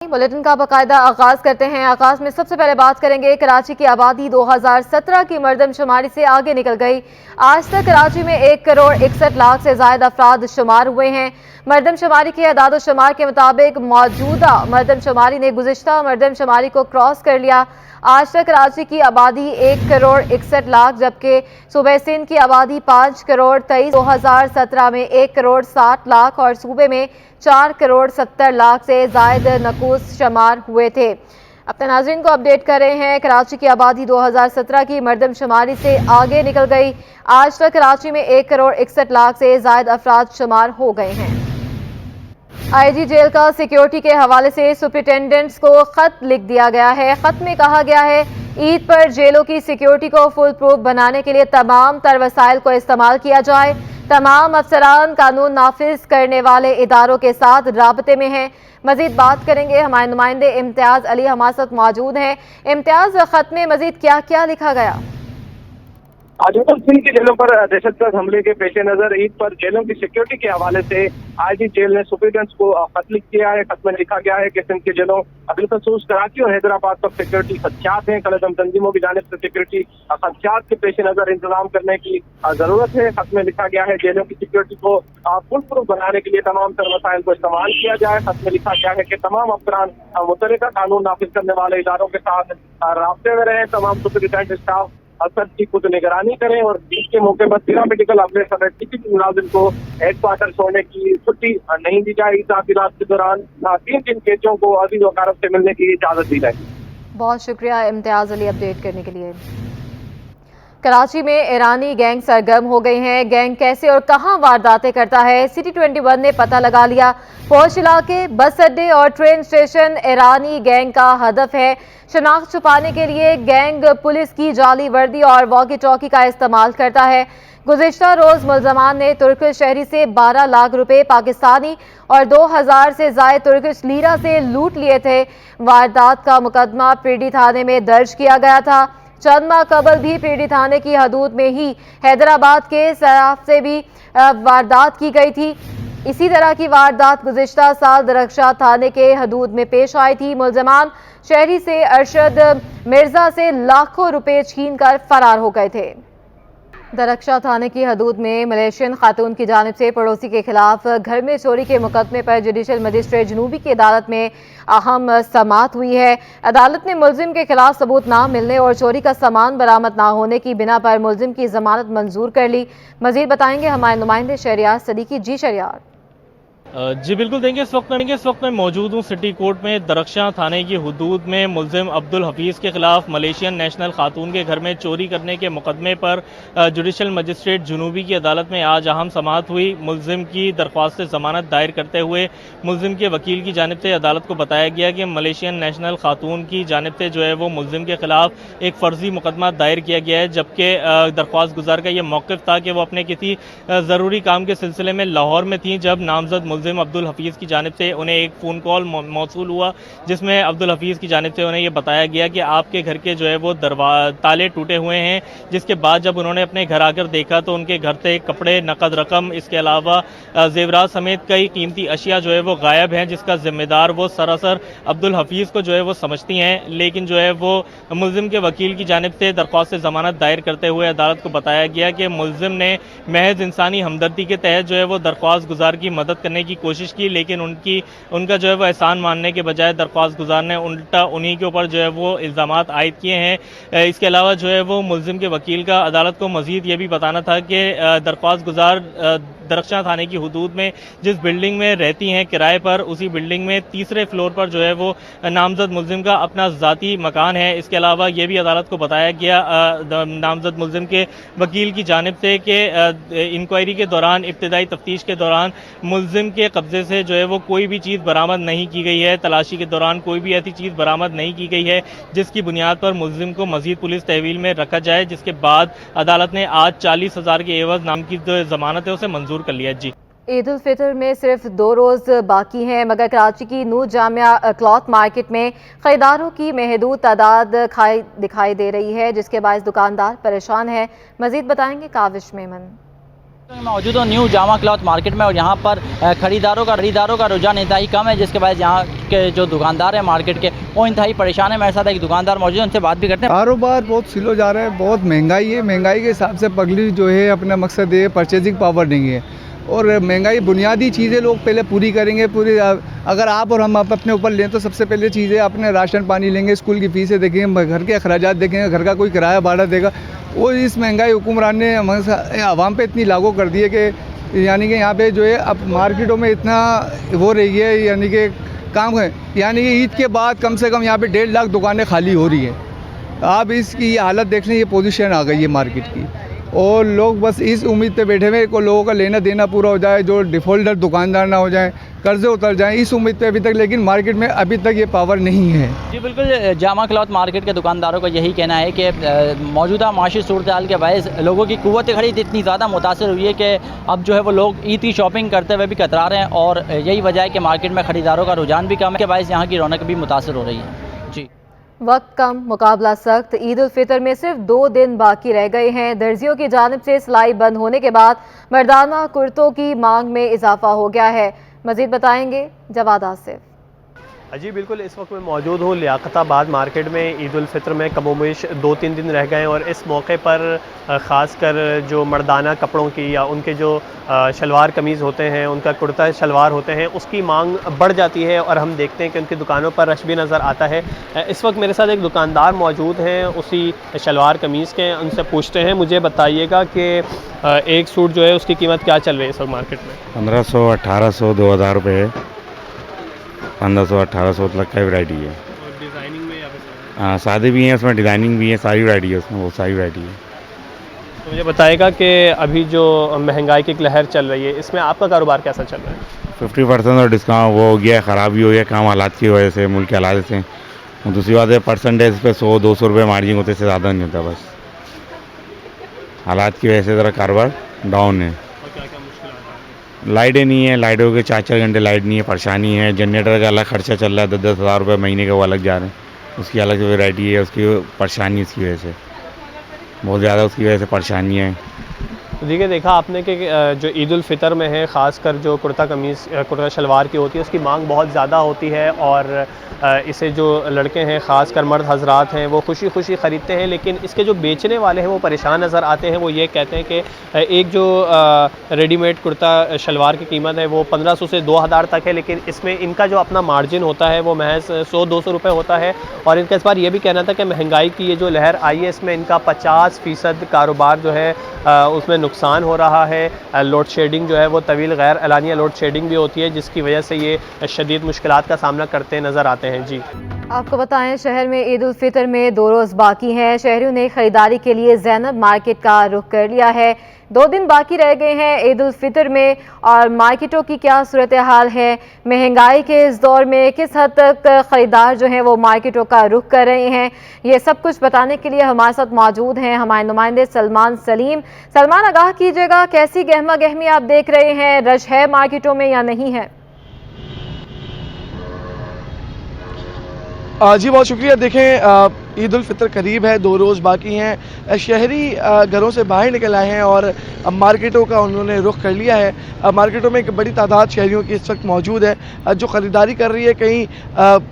Bulletin का बाकायदा आगाज करते हैं। आगाज में सबसे पहले बात करेंगे कराची की आबादी 2017 की मरदमशुमारी से आगे निकल गई। आज तक कराची में 1,61,00,000 से ज्यादा अफराद शुमार हुए हैं। मरदमशुमारी के अदाद-ओ-शुमार के मुताबिक मौजूदा मरदमशुमारी ने गुज़िश्ता मरदमशुमारी को क्रॉस कर लिया। आज तक कराची की आबादी 1,61,00,000 जबकि सूबे सिंध की आबादी 5,23,000 2017 में 1,60,00,000 और सूबे में 4,70,00,000 से जायद नकूस शुमार हुए थे। अपने नाज़रीन को अपडेट कर रहे हैं। कराची की आबादी 2017 की मरदमशुमारी से आगे निकल गई। आज तक कराची में 1,61,00,000 से जायद अफराद शुमार हो गए हैं। आईजी जेल का सिक्योरिटी के हवाले से सुपरिटेंडेंट्स को खत लिख दिया गया है। खत में कहा गया है ईद पर जेलों की सिक्योरिटी को फुल प्रूफ बनाने के लिए तमाम तर वसाइल को इस्तेमाल किया जाए। तमाम अफसरान कानून नाफिज करने वाले इदारों के साथ राबते में हैं। मजीद बात करेंगे, हमारे नुमाइंदे इम्तियाज अली हमारे साथ मौजूद हैं। इम्तियाज, खत में मजीद क्या क्या लिखा गया? आजमगढ़ सिंध की जेलों पर दहशतगर्द हमले के पेश नजर ईद पर जेलों की सिक्योरिटी के हवाले से आईजी जेल ने सुपरिटेंडेंट्स को खत लिख किया है। खत में लिखा गया है कि सिंध की जेलों बिलखसूस कराची और हैदराबाद पर सिक्योरिटी खदशात हैं। कलदम तंजीमों की जानिब से सिक्योरिटी खदशात के पेश नजर इंतजाम करने की जरूरत है। खत में लिखा गया है जेलों की सिक्योरिटी को फुल प्रूफ बनाने के लिए तमाम तर वसाइल को इस्तेमाल किया जाए। खत में लिखा गया है कि तमाम अफसरान मुतल्लिका कानून नाफिज करने वाले इदारों के साथ राब्ते में रहें। तमाम सुपरिटेंडेंट स्टाफ असद की खुद निगरानी करें और ईद के मौके पर जिला मेडिकल ऑफिसर किसी भी मुलाजिम को हेडक्वार्टर छोड़ने की छुट्टी नहीं दी जाए। तातीलात के दौरान 3 दिन कैदियों को अजीज वकारत से मिलने की इजाजत दी जाएगी। बहुत शुक्रिया इम्तियाज अली अपडेट करने के लिए। कराची में ईरानी गैंग सरगर्म हो गई हैं। गैंग कैसे और कहां वारदातें करता है, सिटी 21 ने पता लगा लिया। पोश इलाके, बस अड्डे और ट्रेन स्टेशन ईरानी गैंग का हदफ है। शनाख्त छुपाने के लिए गैंग पुलिस की जाली वर्दी और वॉकी टॉकी का इस्तेमाल करता है। गुज़िश्ता रोज मुलजमान ने तुर्किश शहरी से 12 लाख रुपए पाकिस्तानी और 2,000 से जायद तुर्किश लीरा से लूट लिए थे। वारदात का मुकदमा पीडी थाने में दर्ज किया गया था। चंद माह कबल भी पीडी थाने की हदूद में ही हैदराबाद के सराफ से भी वारदात की गई थी। इसी तरह की वारदात गुज़िश्ता साल दरख्शा थाने के हदूद में पेश आई थी। मुलजमान शहरी से अरशद मिर्जा से लाखों रुपए छीन कर फरार हो गए थे। दरख्शा थाने की हदूद में मलेशियन खातून की जानिब से पड़ोसी के खिलाफ घर में चोरी के मुकदमे पर जुडिशल मजिस्ट्रेट जनूबी की अदालत में अहम समाअत हुई है। अदालत ने मुलजिम के खिलाफ सबूत ना मिलने और चोरी का सामान बरामद ना होने की बिना पर मुलजिम की जमानत मंजूर कर ली। मजीद बताएंगे हमारे नुमाइंदे शहरियार सदीकी। जी शहरियार। जी बिल्कुल देंगे। इस वक्त मैं मौजूद हूँ सिटी कोर्ट में। दरख्शा थाने की हुदूद में मुलजिम अब्दुल हफीज़ के खिलाफ मलेशियन नेशनल खातून के घर में चोरी करने के मुकदमे पर जुडिशल मजिस्ट्रेट जुनूबी की अदालत में आज अहम समाअत हुई। मुलजिम की दरख्वास्त ज़मानत दायर करते हुए मुलजिम के वकील की जानिब से अदालत को बताया गया कि मलेशियन नेशनल खातून की जानिब से जो है वो मुलजिम के खिलाफ एक फ़र्जी मुकदमा दायर किया गया है, जबकि दरख्वास्त गुजार का यह मौक़िफ़ था कि वो अपने किसी ज़रूरी काम के सिलसिले में लाहौर में थी जब नामजद मुलजिम अब्दुल हफीज़ की जानिब से उन्हें एक फ़ोन कॉल मौसूल हुआ जिसमें अब्दुल हफीज़ की जानिब से उन्हें यह बताया गया कि आपके घर के जो है वो ताले टूटे हुए हैं। जिसके बाद जब उन्होंने अपने घर आकर देखा तो उनके घर से कपड़े, नकद रकम, इसके अलावा जेवरात समेत कई कीमती अशिया जो है वो गायब हैं, जिसका जिम्मेदार वो सरासर अब्दुल हफीज़ को जो है वो समझती हैं। लेकिन जो है वो मुलजिम के वकील की जानिब से दरख्वास्त ज़मानत दायर करते हुए अदालत को बताया गया कि मुलजिम ने महज इंसानी हमदर्दी के तहत जो है वो दरख्वास्त गुजार की मदद करने की कोशिश की, लेकिन उनका जो है वो एहसान मानने के बजाय दरख्वास्त गुजार ने उल्टा उन्हीं के ऊपर जो है वो इल्ज़ामात आयद किए हैं। इसके अलावा जो है वो मुलजिम के वकील का अदालत को मज़ीद ये भी बताना था कि दरख्वास्त गुजार दरख्शा थाने की हुदूद में जिस बिल्डिंग में रहती हैं किराए पर, उसी बिल्डिंग में तीसरे फ्लोर पर जो है वो नामजद मुलजिम का अपना ज़ाती मकान है। इसके अलावा ये भी अदालत को बताया गया नामजद मुलजिम के वकील की जानिब से कि इंक्वायरी के दौरान, इब्तिदाई तफ्तीश के दौरान मुलजिम के कब्जे से जो है वो कोई भी चीज़ बरामद नहीं की गई है। तलाशी के दौरान कोई भी ऐसी चीज़ बरामद नहीं की गई है जिसकी बुनियाद पर मुलजिम को मज़ीद पुलिस तहवील में रखा जाए, जिसके बाद अदालत ने आज 40,000 के एवज नाम की जो ज़मानत है उसे मंजूर कर लिया। जी, ईद उल फितर में सिर्फ 2 रोज़ बाकी हैं, मगर कराची की नूर जामिया क्लॉथ मार्केट में खरीदारों की महदूद तादाद दिखाई दे रही है, जिसके बायस दुकानदार परेशान है। मजीद बताएंगे काविश मेमन। मौजूद हूँ न्यू जामा क्लॉथ मार्केट में और यहाँ पर खरीदारों का रुझान इंतहाई कम है, जिसके बाद यहाँ के जो दुकानदार हैं मार्केट के वो इंतहाई परेशान है। मेरे साथ एक दुकानदार मौजूद है, उनसे बात भी करते हैं। कारोबार बहुत स्लो जा रहा है, बहुत महंगाई है। महंगाई के हिसाब से पब्लिक जो है अपना मकसद है परचेजिंग पावर नहीं है, और महंगाई बुनियादी चीज़ें लोग पहले पूरी करेंगे। पूरी अगर आप और हम अपने ऊपर लें तो सबसे पहले चीज़ें अपने राशन पानी लेंगे, स्कूल की फ़ीसें देखेंगे, घर के अखराजात देखेंगे, घर का कोई किराया भाड़ा देगा। वो इस महंगाई हुक्मरान ने आवाम पे इतनी लागू कर दी है कि यानी कि यहाँ पे जो है अब मार्केटों में इतना वो रही है, यानी कि काम है, यानी कि ईद के बाद कम से कम यहाँ पे 1.5 लाख दुकानें खाली हो रही हैं। आप इसकी ये हालत देख लें, ये पोजीशन आ गई है मार्केट की, और लोग बस इस उम्मीद पे बैठे हुए को लोगों का लेना देना पूरा हो जाए, जो डिफ़ॉल्टर दुकानदार ना हो जाए, कर्जे उतर जाएं, इस उम्मीद पे अभी तक, लेकिन मार्केट में अभी तक ये पावर नहीं है। जी बिल्कुल, जामा क्लॉथ मार्केट के दुकानदारों का यही कहना है कि मौजूदा माशी सूरत हाल के बायस लोगों की कुव्वत खरीद इतनी ज़्यादा मुतासर हुई है कि अब जो है वो लोग ईद की शॉपिंग करते हुए भी कतरा रहे हैं, और यही वजह है कि मार्केट में ख़रीदारों का रुझान भी कम है, के बायस यहाँ की रौनक भी मुतासर हो रही है। जी, वक्त कम, मुकाबला सख्त। ईद उल फितर में सिर्फ 2 दिन बाकी रह गए हैं। दर्जियों की जानिब से सिलाई बंद होने के बाद मर्दाना कुर्तों की मांग में इजाफा हो गया है। मजीद बताएंगे जवाद आसिफ। जी बिल्कुल, इस वक्त मैं मौजूद हूँ लियाकताबाद मार्केट में। ईद उल फितर में कमोबेश 2-3 दिन रह गए हैं, और इस मौके पर ख़ासकर जो मर्दाना कपड़ों की या उनके जो शलवार कमीज़ होते हैं, उनका कुर्ता शलवार होते हैं, उसकी मांग बढ़ जाती है, और हम देखते हैं कि उनकी दुकानों पर रश भी नज़र आता है। इस वक्त मेरे साथ एक दुकानदार मौजूद हैं उसी शलवार कमीज़ के, उनसे पूछते हैं। मुझे बताइएगा कि एक सूट जो है उसकी कीमत क्या चल रही है इस वक्त मार्केट में? 1500, 1800, 2000 रुपये है। 1500, 1800 तक का वैरायटी है। और डिज़ाइनिंग में या हाँ, सादे भी हैं, उसमें डिज़ाइनिंग भी है, सारी वैरायटी है उसमें, वो सारी वैरायटी है। तो मुझे बताएगा कि अभी जो महंगाई की एक लहर चल रही है, इसमें आपका कारोबार कैसा चल रहा है? 50% और डिस्काउंट वो हो गया, ख़राब भी हो गया काम हालात की वजह से, मुल्क के हालात से। और दूसरी बात है परसेंटेज पे 100-200 रुपये मार्जिन होते से ज़्यादा नहीं होता, बस हालात की वजह से ज़रा कारोबार डाउन है। और क्या क्या मुश्किल आता है? लाइटें नहीं है, लाइटों के 4-4 घंटे लाइट नहीं है, परेशानी है। जनरेटर का अलग खर्चा चल रहा है, 10-10 हज़ार रुपये महीने का वो अलग जा रहे हैं, उसकी अलग वैरायटी है, उसकी परेशानी उसकी वजह से बहुत ज़्यादा, उसकी वजह से परेशानी है। देखिए, देखा आपने कि जो ईद उल फितर में है, ख़ासकर जो कुर्ता कमीज़ कुर्ता शलवार की होती है, उसकी मांग बहुत ज़्यादा होती है, और इसे जो लड़के हैं, ख़ासकर मर्द हजरात हैं, वो खुशी खुशी ख़रीदते हैं। लेकिन इसके जो बेचने वाले हैं वो परेशान नज़र आते हैं। वो ये कहते हैं कि एक जो रेडीमेड कुर्ता शलवार की कीमत है वो 1500 से 2000 तक है, लेकिन इसमें इनका जो अपना मार्जिन होता है वो महज 100-200 रुपये होता है। और इनका इस बार ये भी कहना था कि महंगाई की ये जो लहर आई है, इसमें इनका 50% कारोबार जो है उसमें नुकसान हो रहा है। लोड शेडिंग जो है वो तवील गैर एलानिया लोड शेडिंग भी होती है, जिसकी वजह से ये शदीद मुश्किलात का सामना करते नज़र आते हैं। जी, आपको बताएं, शहर में ईद उल फितर में 2 रोज़ बाकी हैं। शहरियों ने खरीदारी के लिए ज़ैनब मार्केट का रुख कर लिया है। 2 दिन बाकी रह गए हैं ईद उल फितर में, और मार्केटों की क्या सूरत हाल है, महंगाई के इस दौर में किस हद तक ख़रीदार जो हैं वो मार्केटों का रुख कर रहे हैं, ये सब कुछ बताने के लिए हमारे साथ मौजूद हैं हमारे नुमाइंदे सलमान सलीम। सलमान, आगाह कीजिएगा, कैसी गहमा गहमी आप देख रहे हैं, रश है मार्केटों में या नहीं है? जी बहुत शुक्रिया। देखें, ईद उल फितर करीब है, 2 रोज़ बाकी हैं। शहरी घरों से बाहर निकल आए हैं और मार्केटों का उन्होंने रुख कर लिया है। मार्केटों में एक बड़ी तादाद शहरियों की इस वक्त मौजूद है, जो ख़रीदारी कर रही है। कहीं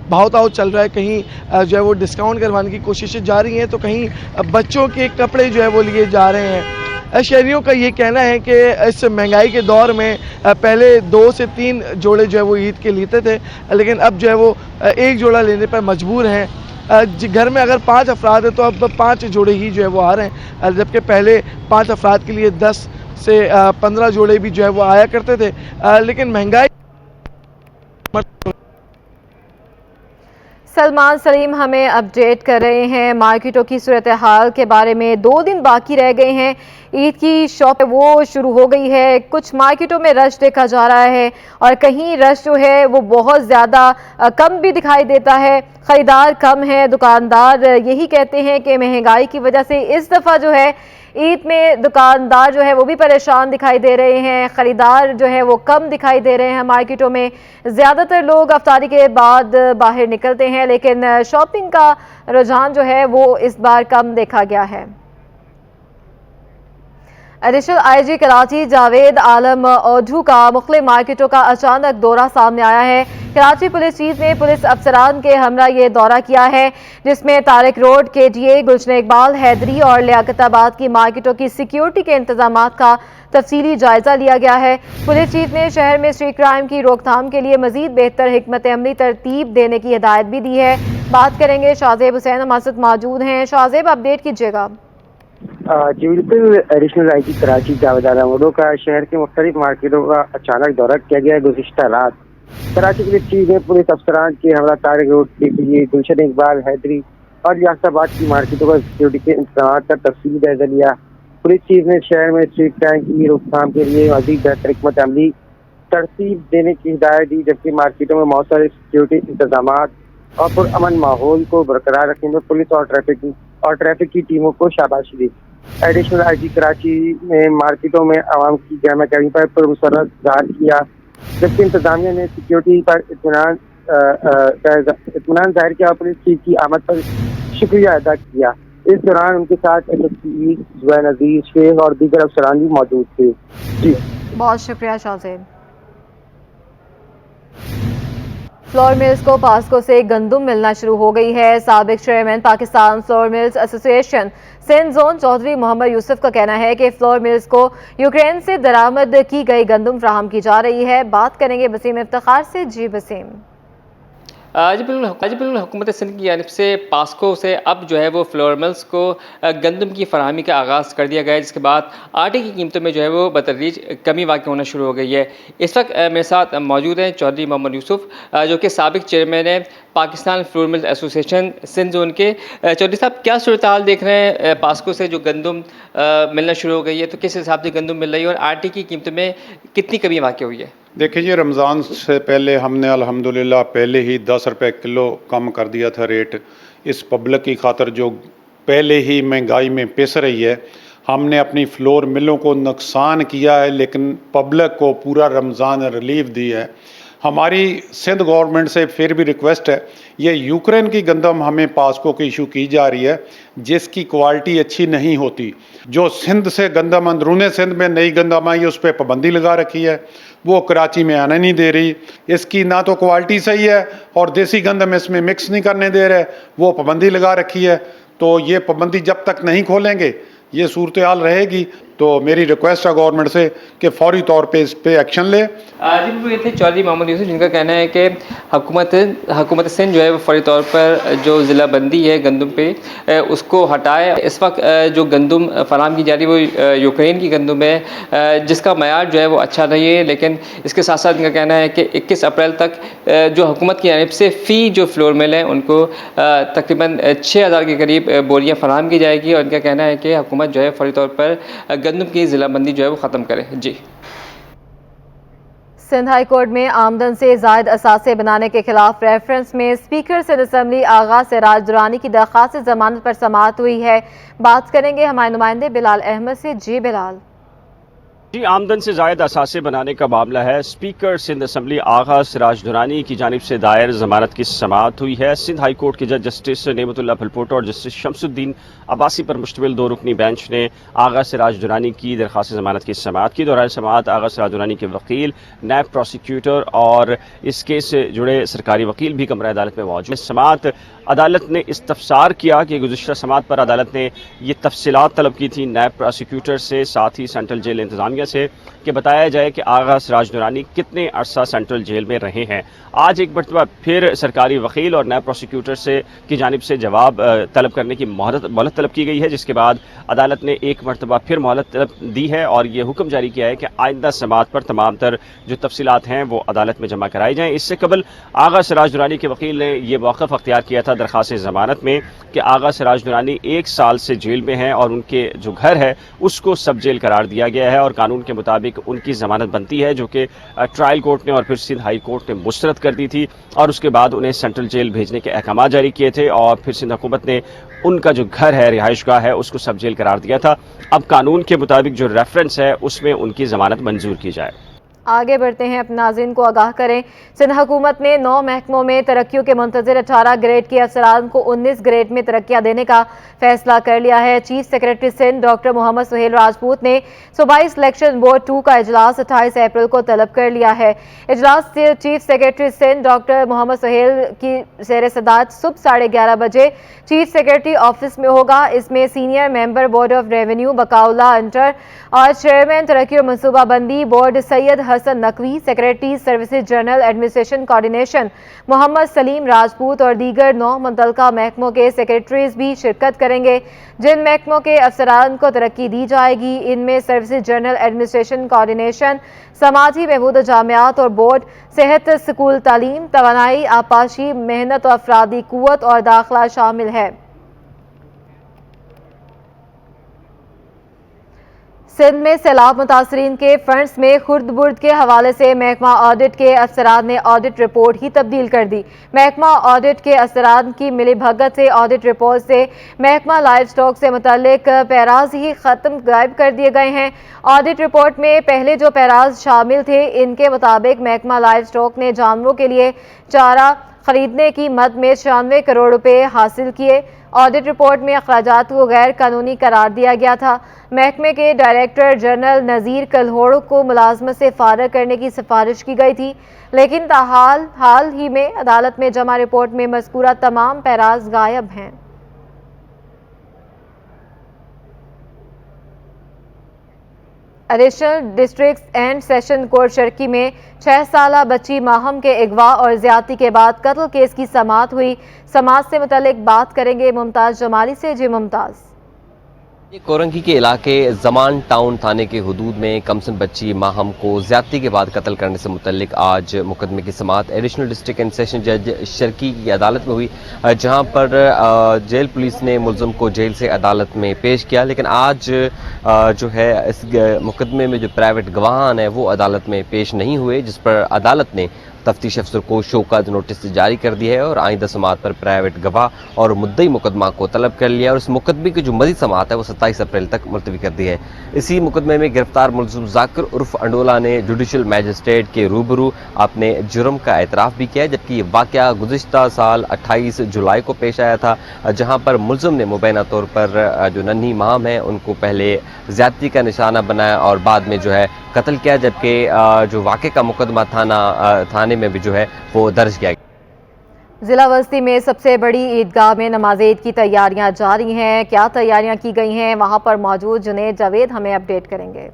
भाव ताव चल रहा है, कहीं जो है वो डिस्काउंट करवाने की कोशिशें जा रही हैं, तो कहीं बच्चों के कपड़े जो है वो लिए जा रहे हैं। शहरियों का ये कहना है कि इस महंगाई के दौर में पहले 2 से 3 जोड़े जो है वो ईद के लेते थे, लेकिन अब जो है वो 1 जोड़ा लेने पर मजबूर हैं। घर में अगर 5 अफराद हैं तो अब 5 जोड़े ही जो है वो आ रहे हैं, जबकि पहले 5 अफराद के लिए 10 से 15 जोड़े भी जो है वो आया करते थे। लेकिन महंगाई सलमान सलीम हमें अपडेट कर रहे हैं मार्केटों की सूरत हाल के बारे में। 2 दिन बाकी रह गए हैं, ईद की शॉप वो शुरू हो गई है। कुछ मार्केटों में रश देखा जा रहा है, और कहीं रश जो है वो बहुत ज़्यादा कम भी दिखाई देता है, ख़रीदार कम है। दुकानदार यही कहते हैं कि महंगाई की वजह से इस दफ़ा जो है ईद में दुकानदार जो है वो भी परेशान दिखाई दे रहे हैं, ख़रीदार जो है वो कम दिखाई दे रहे हैं मार्केटों में। ज़्यादातर लोग अफ्तारी के बाद बाहर निकलते हैं, लेकिन शॉपिंग का रुझान जो है वो इस बार कम देखा गया है। एडिशनल आईजी कराची जावेद आलम ओढ़ू का मुख्तलिफ मार्केटों का अचानक दौरा सामने आया है। कराची पुलिस चीफ ने पुलिस अफसरान के हमरा ये दौरा किया है, जिसमें तारिक रोड, KTA, गुलशन इकबाल, हैदरी और लियाकताबाद की मार्केटों की सिक्योरिटी के इंतजामात का तफसीली जायजा लिया गया है। पुलिस चीफ ने शहर में स्ट्रीट क्राइम की रोकथाम के लिए मजीद बेहतर हिकमत अमली तरतीब देने की हिदायत भी दी है। बात करेंगे, शाहजेब हुसैन हमारे साथ मौजूद हैं। शाहजेब, अपडेट कीजिएगा। जी बिल्कुल, एडिशनल आईजी कराची जावेद आलम ओढ़ू का शहर के मुख्तलिफ मार्केटों का अचानक दौरा किया गया है। गुज़िश्ता रात कराची पुलिस चीफ ने पुलिस अफसरान के हमरा तारिक रोड, KTA, गुलशन इकबाल, हैदरी और लियाकताबाद की मार्केटों का सिक्योरिटी के इंतजाम का तफसीली जायजा लिया। पुलिस चीफ ने शहर में स्ट्रीट क्राइम की रोकथाम के लिए मज़ीद बेहतर हिकमत अमली तरतीब देने की हिदायत दी, जबकि मार्केटों में मौसर सिक्योरिटी इंतजाम और पुरअमन माहौल को बरकरार रखने में पुलिस और ट्रैफिक की टीमों को शाबाशी दी। एडिशनल आईजी कराची ने मार्केटों में आवाम की जमा करने पर पुरमसरत ज़ाहिर किया, जबकि इंतजामिया ने सिक्योरिटी पर इत्मीनान जाहिर किया और पुलिस चीफ की आमद पर शुक्रिया अदा किया। इस दौरान उनके साथ SSP जुबैर नज़ीर, शेख और दीगर अफसरान भी मौजूद थे। जी बहुत शुक्रिया शाहजेब। फ्लोर मिल्स को पास्को से गंदुम मिलना शुरू हो गई है। साबिक chairman Pakistan flour mills association Sindh zone Chaudhry Mohammad Yusuf का कहना है कि फ्लोर मिल्स को यूक्रेन से दरामद की गई गंदुम फराहम की जा रही है। बात करेंगे वसीम इफ्तिखार से। जी वसीम। जी बिल्कुल, हुकूमत सिंध की जानिब से पास्को से अब जो है वो फ्लोर मिल्स को गंदम की फराहमी का आगाज़ कर दिया गया है, जिसके बाद आटे की कीमतों में जो है वो बतदरीज कमी वाक़ई होना शुरू हो गई है। इस वक्त मेरे साथ मौजूद हैं चौधरी मोहम्मद यूसुफ, जो कि साबिक चेयरमैन है Pakistan flour mills association Sindh zone के। चौधरी साहब, क्या सूरत हाल देख रहे हैं? पास्को से जो गंदम मिलना शुरू हो गई है, तो किस हिसाब से गंदम मिल रही है और आटे की कीमतों में कितनी कमी वाक़ई हुई है? देखिए जी, रमज़ान से पहले हमने अल्हम्दुलिल्लाह पहले ही 10 रुपये किलो कम कर दिया था रेट। इस पब्लिक की खातर जो पहले ही महंगाई में पिस रही है, हमने अपनी फ्लोर मिलों को नुकसान किया है, लेकिन पब्लिक को पूरा रमज़ान रिलीफ दी है। हमारी सिंध गवर्नमेंट से फिर भी रिक्वेस्ट है, ये यूक्रेन की गंदम हमें पास्को की इशू की जा रही है, जिसकी क्वालिटी अच्छी नहीं होती। जो सिंध से गंदम अंदरूनी सिंध में नई गंदम आई है, उस पर पाबंदी लगा रखी है, वो कराची में आने नहीं दे रही। इसकी ना तो क्वालिटी सही है और देसी गंदम इसमें मिक्स नहीं करने दे रहे, वो पाबंदी लगा रखी है। तो ये पाबंदी जब तक नहीं खोलेंगे ये सूरत हाल रहेगी। तो मेरी रिक्वेस्ट है गवर्नमेंट से कि फौरी तौर पे इस पे एक्शन ले। जी बिल्कुल, ये थे चौधरी मोहम्मद यूसुफ, जिनका कहना है कि हुकूमत सिंध जो है वो फौरी तौर पर जो ज़िला बंदी है गंदम पे उसको हटाए। इस वक्त जो गंदम फराहम की जा रही है वो यूक्रेन की गंदम है, जिसका मयार जो है वो अच्छा नहीं है। लेकिन इसके साथ साथ इनका कहना है कि 21 अप्रैल तक जो हुकूमत की जानिब से फ़ी जो फ्लोर मिल है उनको तकरीबन 6000 के करीब बोरियाँ फराहम की जाएगी। और इनका कहना है कि हुकूमत जो है फौरी तौर पर गंदम की ज़िलाबंदी जो है वो ख़त्म करे। जी। सिंध हाई कोर्ट में आमदन से ज़ायद असासे बनाने के खिलाफ रेफरेंस में स्पीकर सिंध असम्बली आगा सिराज दुरानी की दरख्वास्त जमानत पर समाअत हुई है। बात करेंगे हमारे नुमाइंदे बिलाल अहमद से। जी बिलाल। जी, आमदन से ज़ायद असासे बनाने का मामला है। स्पीकर सिंध असम्बली आगा सिराज दुरानी की जानिब से दायर जमानत की समाअत हुई है। सिंध हाई कोर्ट के जज जस्टिस नेमतुल्लाह भलपोटा और जस्टिस शमसुद्दीन अब्बासी पर मुश्तमिल 2 रुकनी बेंच ने आगा सिराज दुरानी की दरख्वास्त जमानत की समाअत की। दौरान समाअत आगा सिराज दुरानी के वकील, नायब प्रोसिक्यूटर और इस केस से जुड़े सरकारी वकील भी कमरा अदालत में मौजूद। समाअत अदालत ने इस्तफसार किया कि गुज़िश्ता समाअत पर अदालत ने ये तफसीलात तलब की थी नायब प्रोसिक्यूटर से, साथ ही सेंट्रल जेल इंतज़ामिया से, कि बताया जाए कि आगा सिराज दुरानी कितने अरसा सेंट्रल जेल में रहे हैं। आज एक मरतबा फिर सरकारी वकील और नायब प्रोसिक्यूटर से की जानिब से जवाब तलब करने की मोहलत तलब की गई है, जिसके बाद अदालत ने एक मरतबा फिर मोहलत तलब दी है और ये हुक्म जारी किया है कि आइंदा समाअत पर तमाम तर जो तफसीलात हैं वो अदालत में जमा कराई जाएँ। इससे कबल आगा सिराज दुरानी के वकील ने यह मौक़िफ़ अख्तियार किया था दरख्वास्त ज़मानत में कि आगा सिराज दुरानी 1 साल से जेल में हैं और उनके जो घर है उसको सब जेल करार दिया गया है और कानून के मुताबिक उनकी ज़मानत बनती है, जो कि ट्रायल कोर्ट ने और फिर सिंध हाई कोर्ट ने मुस्तरद कर दी थी और उसके बाद उन्हें सेंट्रल जेल भेजने के अहकाम जारी किए थे और फिर सिंध हुकूमत ने उनका जो घर है, रिहाइशगाह है, उसको सब जेल करार दिया था। अब कानून के मुताबिक जो रेफरेंस है उसमें उनकी ज़मानत मंजूर की जाए। आगे बढ़ते हैं, अपने नाज़रीन को आगाह करें। सिंध हुकूमत ने 9 महकमों में तरक्कियों के मुंतज़िर 18 ग्रेड के अफसरान को 19 ग्रेड में तरक्कियां देने का फैसला कर लिया है। Chief secretary Sindh doctor Mohammad Suhail Rajput ने सूबाई सिलेक्शन बोर्ड 2 का इजलास 28 अप्रैल को तलब कर लिया है। इजलास से chief secretary Sindh doctor Mohammad Suhail की ज़ेर सदारत सुबह 11:30 बजे चीफ सेक्रेटरी ऑफिस में होगा। इसमें senior member board of revenue बकाउला अंटर और चेयरमैन तरक्की और मनसूबाबंदी board Syed Hasan Naqvi, secretary services general administration coordination Mohammad Salim Rajput और दीगर 9 मुतल्लिका महकमों के सेक्रेटरीज भी शिरकत करेंगे। जिन महकमों के अफसरान को तरक्की दी जाएगी इनमें सर्विसेज जनरल एडमिनिस्ट्रेशन कोऑर्डिनेशन, समाजी बहबूद जामियात और बोर्ड, सेहत, स्कूल तालीम, तवानाई, आपाशी, मेहनत और अफरादी कुव्वत और दाखिला शामिल है। सिंध में सैलाब मुतासरीन के फंड्स में खुर्द बुर्द के हवाले से महकमा ऑडिट के अफसरान ने ऑडिट रिपोर्ट ही तब्दील कर दी। महकमा ऑडिट के अफसरान की मिली भगत से ऑडिट रिपोर्ट से महकमा लाइव स्टॉक से मुतालिक पैराज ही खत्म गायब कर दिए गए हैं। ऑडिट रिपोर्ट में पहले जो पैराज शामिल थे इनके मुताबिक महकमा लाइव स्टॉक ने जानवरों के लिए चारा खरीदने की मद में 96 करोड़ रुपए हासिल किए। ऑडिट रिपोर्ट में अखराजात को गैर कानूनी करार दिया गया था। महकमे के डायरेक्टर जनरल नज़ीर कल्होड़ को मुलाजमत से फारग करने की सिफारिश की गई थी, लेकिन हाल ही में अदालत में जमा रिपोर्ट में मज़कूरा तमाम पैराज गायब हैं। Additional district and session court Sharki में 6 साला बच्ची माहम के अगवा और ज्यादती के बाद कत्ल केस की समाअत हुई। समाअत से मुतालिक बात करेंगे मुमताज जमाली से। जी मुमताज। कोरंगी के इलाके जमान टाउन थाने के हुदूद में कमसिन बच्ची माहम को ज्यादती के बाद कत्ल करने से मुतल्लिक आज मुकदमे की समाअत एडिशनल डिस्ट्रिक्ट एंड सेशन जज शर्की की अदालत में हुई, जहां पर जेल पुलिस ने मुलज़िम को जेल से अदालत में पेश किया। लेकिन आज जो है इस मुकदमे में जो प्राइवेट गवाहान है वो अदालत में पेश नहीं हुए, जिस पर अदालत ने तफ्तीश अफसर को शोकत नोटिस जारी कर दिया है और आइंदा समाअत पर प्राइवेट गवाह और मुद्दई मुकदमा को तलब कर लिया और इस मुकदमे की जो मज़ीद समाअत है वो 27 अप्रैल तक मुलतवी कर दी है। इसी मुकदमे में गिरफ्तार मुलज़िम जाकिर उर्फ अंडोला ने जुडिशल मैजिस्ट्रेट के रूबरू अपने जुर्म का एतराफ़ भी किया, जबकि ये वाक़या गुज़िश्ता साल 28 जुलाई को पेश आया था, जहाँ पर मुलज़िम ने मुबैना तौर पर जो नन्ही माम है उनको पहले ज़्यादती का निशाना बनाया और बाद में जो है कत्ल किया, जबकि जो वाक़े का मुकदमा थाने में भी जो है वो दर्ज किया गया। जिला वस्ती में सबसे बड़ी ईदगाह में नमाज ईद की तैयारियां जारी हैं। क्या तैयारियां की गई हैं, वहां पर मौजूद जुनेद जावेद हमें अपडेट करेंगे।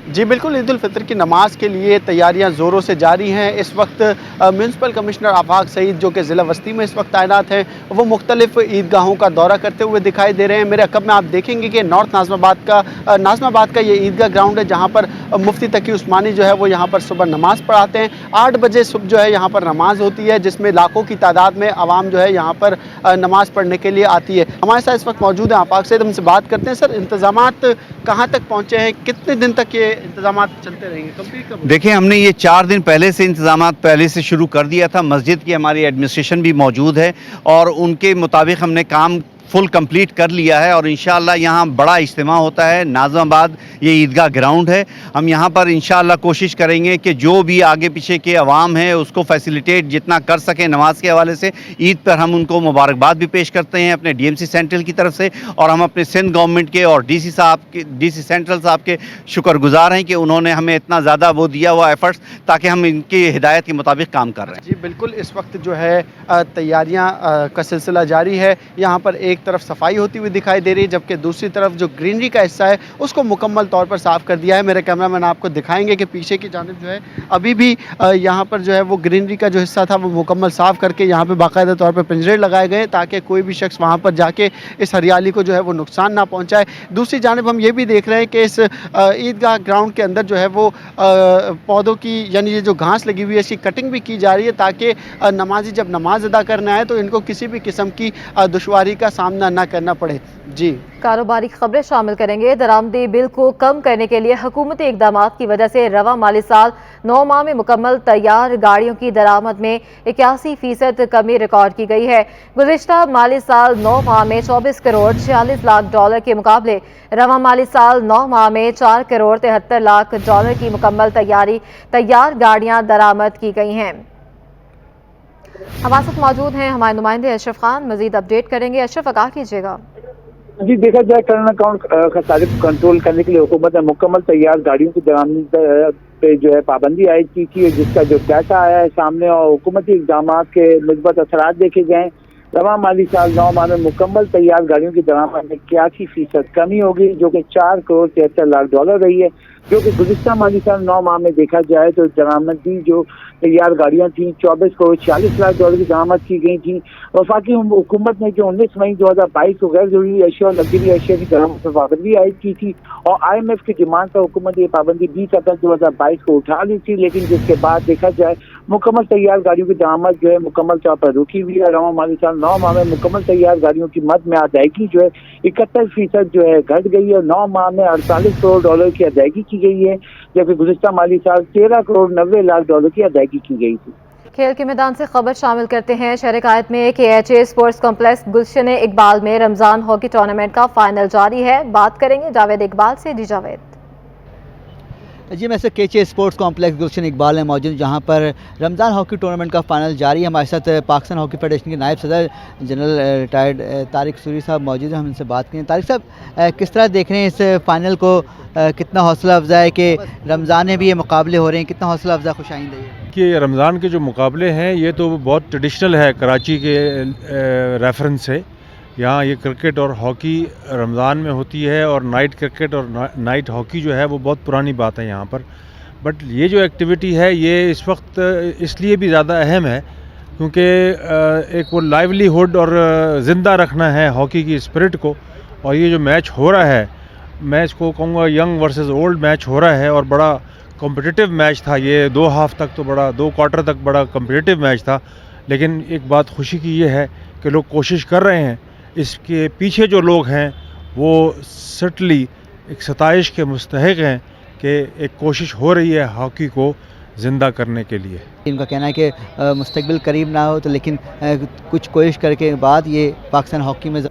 जी बिल्कुल, ईद उल फितर की नमाज के लिए तैयारियां ज़ोरों से जारी हैं। इस वक्त म्यूनसिपल कमिश्नर आफाक सईद जो कि ज़िला वस्ती में इस वक्त तैनात हैं, वो मुख्तलिफ ईदगाहों का दौरा करते हुए दिखाई दे रहे हैं। मेरे अकब में आप देखेंगे कि नॉर्थ नाज़माबाद का ये ईदगाह ग्राउंड है, जहाँ पर मुफ्ती तकी उस्मानी जो है वो यहाँ पर सुबह नमाज़ पढ़ाते हैं। 8 बजे सुबह जो है यहाँ पर नमाज होती है, जिसमें लाखों की तादाद में आवाम जो है यहाँ पर नमाज़ पढ़ने के लिए आती है। हमारे साथ इस वक्त मौजूद हैं आफाक सईद, हमसे बात करते हैं। सर, इंतज़ामात कहाँ तक पहुँचे हैं, कितने दिन तक ये इंतजामात चलते रहेंगे? कंप्लीट देखिए, हमने ये 4 दिन पहले से इंतजामात पहले से शुरू कर दिया था। मस्जिद की हमारी एडमिनिस्ट्रेशन भी मौजूद है और उनके मुताबिक हमने काम फुल कंप्लीट कर लिया है और इंशाअल्लाह यहाँ बड़ा इज्तिमा होता है। नाज़माबाद ये ईदगाह ग्राउंड है, हम यहाँ पर इंशाअल्लाह कोशिश करेंगे कि जो भी आगे पीछे के अवाम है उसको फैसिलिटेट जितना कर सकें नमाज के हवाले से। ईद पर हम उनको मुबारकबाद भी पेश करते हैं अपने DMC सेंट्रल की तरफ से, और हम अपने सिंध गवर्नमेंट के और DC सेंट्रल साहब के शुक्रगुजार हैं कि उन्होंने हमें इतना ज़्यादा वो दिया हुआ एफर्ट्स, ताकि हम इनकी हिदायत के मुताबिक काम कर रहे हैं। जी बिल्कुल, इस वक्त जो है तैयारियाँ का सिलसिला जारी है। यहाँ पर एक तरफ सफाई होती हुई दिखाई दे रही है, जबकि दूसरी तरफ जो ग्रीनरी का हिस्सा है उसको मुकम्मल तौर पर साफ़ कर दिया है। मेरे कैमरामैन आपको दिखाएंगे कि पीछे की जानिब जो है अभी भी यहाँ पर जो है वो ग्रीनरी का जो हिस्सा था वो मुकम्मल साफ़ करके यहाँ पे बाकायदा तौर पर पिंजरे लगाए गए ताकि कोई भी शख्स वहाँ पर जाके इस हरियाली को जो है वो नुकसान ना पहुँचाए। दूसरी जानिब हम ये भी देख रहे हैं कि इस ईदगाह ग्राउंड के अंदर जो है वो पौधों की यानी ये जो घास लगी हुई है इसकी कटिंग भी की जा रही है, ताकि नमाजी जब नमाज अदा करना है तो इनको किसी भी किस्म की दुश्वारी का सामना सामना ना करना पड़े। जी, कारोबारी खबरें शामिल करेंगे। दरामदी बिल को कम करने के लिए हुकूमती इकदाम की वजह से रवा माली साल 9 माह में मुकम्मल तैयार गाड़ियों की दरामद में 81% कमी रिकॉर्ड की गई है। गुज़िश्ता माली साल 9 माह में 24 करोड़ 46 लाख डॉलर के मुकाबले रवा माली साल 9 माह में 4 करोड़ 73 लाख डॉलर की मुकम्मल तैयार गाड़ियां दरामद की गई हैं। हमारे साथ मौजूद हैं हमारे नुमाइंदे अशरफ खान, मजीद अपडेट करेंगे। अशरफ, आगाह कीजिएगा। जी, देखा जाए करंट अकाउंट खसारे को कंट्रोल करने के लिए हुकूमत ने मुकम्मल तैयार गाड़ियों की दरामद पे जो है पाबंदी आयद की थी, जिसका जो डाटा आया है सामने और हुकूमती इक़दाम के मुस्बत असरात देखे गए। रवा माली साल 9 माह में मुकम्मल तैयार गाड़ियों की दरामद में 81% कमी होगी, जो कि 4 करोड़ 73 लाख डॉलर रही है, जो कि गुज़िश्ता माली साल 9 माह में देखा जाए तो दरामदी जो तैयार गाड़ियां थी 24 करोड़ 46 लाख डॉलर की दरामद की गई थी। वफाकी हुकूमत ने जो 19 मई 2022 को गैर जरूरी अशिया और नकदी अशिया की दरामद पर पाबंदी आयद की थी और IMF की डिमांड पर हुकूमत ने ये पाबंदी 20 अप्रैल 2022 को उठा ली थी, लेकिन जिसके बाद देखा जाए मुकम्मल तैयार गाड़ियों की दरामद जो है मुकम्मल तौर पर रुकी हुई है। रवा माली साल 9 माह में मुकम्मल तैयार गाड़ियों की मद में अदायगी जो है 71% जो है घट गई है। 9 माह में 48 करोड़ डॉलर की अदायगी की गई है, जबकि गुज़िश्ता माली साल 13 करोड़ 90 लाख डॉलर की अदायगी की गई थी। खेल के मैदान से खबर शामिल करते हैं। शहर कायद में KHA स्पोर्ट्स कॉम्प्लेक्स गुलशन इकबाल में रमजान हॉकी टूर्नामेंट का फाइनल जारी है। बात करेंगे जावेद इकबाल से। जी जावेद। जी, मैं KHA स्पोर्ट्स कॉम्प्लेक्स गुलशन इकबाल में मौजूद, जहां पर रमज़ान हॉकी टूर्नामेंट का फाइनल जारी है। हमारे साथ पाकिस्तान हॉकी फेडरेशन के नायब सदर जनरल रिटायर्ड तारिक सूरी साहब मौजूद हैं। हम इनसे बात करें। तारिक साहब, किस तरह देख रहे हैं इस फाइनल को? कितना हौसला अफजा है कि रमज़ान में भी ये मुकाबले हो रहे हैं? कितना हौसला अफजा खुशाइंद है कि रमज़ान के जो मुकाबले हैं ये तो बहुत ट्रेडिशनल है कराची के रेफरेंस से। यहाँ ये क्रिकेट और हॉकी रमज़ान में होती है और नाइट क्रिकेट और नाइट हॉकी जो है वो बहुत पुरानी बात है यहाँ पर। बट ये जो एक्टिविटी है ये इस वक्त इसलिए भी ज़्यादा अहम है क्योंकि एक वो लाइवलीहुड और ज़िंदा रखना है हॉकी की स्पिरिट को। और ये जो मैच हो रहा है, मैच को कहूँगा यंग वर्सेस ओल्ड मैच हो रहा है और बड़ा कॉम्पिटिटिव मैच था। ये 2 हाफ तक तो दो क्वार्टर तक बड़ा कॉम्पिटिटिव मैच था। लेकिन एक बात खुशी की ये है कि लोग कोशिश कर रहे हैं। इसके पीछे जो लोग हैं वो सर्टनली एक सताइश के मुस्तहिक हैं कि एक कोशिश हो रही है हॉकी को ज़िंदा करने के लिए। इनका कहना है कि मुस्तकबिल करीब ना हो तो लेकिन कुछ कोशिश करके बाद ये पाकिस्तान हॉकी में